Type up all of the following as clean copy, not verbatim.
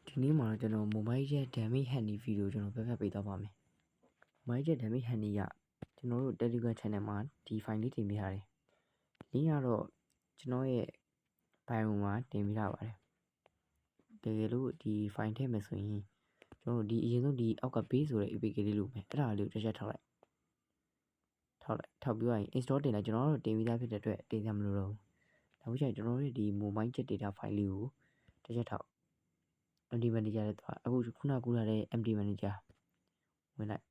ဒီနေ့မှာကျွန်တော် mobile ရဲ့ damage handy video ကျွန်တော်ပြပေးသွားပါမယ် mobile ရဲ့ damage handy ကကျွန်တော်တို့ Telegram channel မှာဒီ file လေးတင်ပြထားတယ် link ကတော့ကျွန်တော်ရဲ့ bio မှာတင်ပြထားပါတယ်တကယ်လို့ဒီ file ထည့်မယ်ဆိုရင်ကျွန်တော်တို့ဒီအရင်ဆုံးဒီအောက်က base ဆိုတဲ့ APK လေးလို့ပဲအဲ့ဒါလေးကိုတစ်ချက်ထောက်လိုက်ထောက်ပြီးရင် install တင်လိုက်ကျွန်တော်တို့တင်ပြီးသားဖြစ်တဲ့အတွက်တင်ရမလို့တော့နောက်ပြီးကျွန်တော်တို့ဒီ mobile jet data file လေးကိုတစ်ချက်ထောက်MD manager နဲ့သွားအခုခုနကူလာတဲ့ MD manager ဝင်လိုက်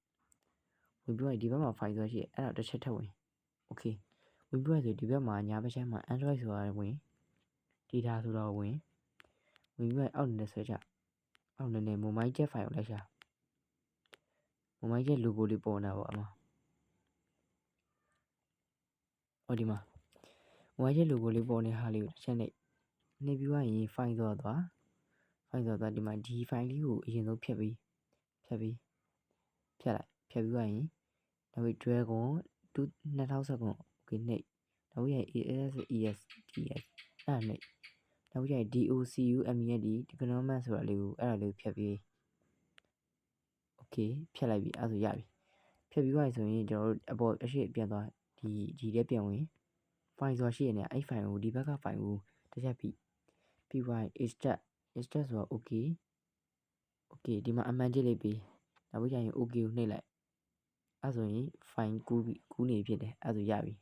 ဝင်ပြီးရင်ဒီဘက်မှာ file ဆိုရှိအဲ့ဒါတစ်ချက်ထပ်ဝင် okay ဝင်ပြီးဆိုဒီဘက်မှာညာဘက်ချမ်းမှာ Android ဆိုတာဝင် data ဆိုတော့ဝင်ပြီးရင်အောက်နေဆွဲချအောက်နေ mobile jet file ကိုလိုက်ရှာ mobile jet logo လေးပေါ်နေတာပေါ့အမဟောဒီမှာ mobile jet logo လေးပေါ်နေဟာလေးကိုတစ်ချက်နှိပ်ပြီးရင် file ဆိုတော့သွားဒီမှာဒီ file လေးကိုအရင်ဆုံးဖြတ်ပြီးလိုက်ဖြတ်ပြီးရင်နောက်ပြီး dragon 2019 okay နှိပ်နောက်ပြီးရင် ASESDS အဲ့နှိပ်နောက်ပြီးရင် DOCUMED ဒီ economic ဆိုတာလေးကိုအဲ့ဒါလေးကိုဖြတ်ပြီး okay ဖြတ်လိုက်ပြီအဲ့ဆိုရပြီဖြတ်ပြီးသွားဆိုရင်ကျွန်တော်တို့အပေါ်အရှိပြန်သွားဒီထဲပြန်ဝင် file ဆိုတာရှိရနေအဲ့ file ကိုဒီဘက်က file ကိုတစ်ချက်ပြီးသွားရင် extract ဆိုတာ okay ဒီမှာအမှန်ကြည့်လိုက်ပြီးနောက်ပြီးရင် okay ကိုနှိပ်လိုက်အဲ့ဆိုရင် file ကူးနေဖြစ်တယ်အဲ့ဆိုရပြီ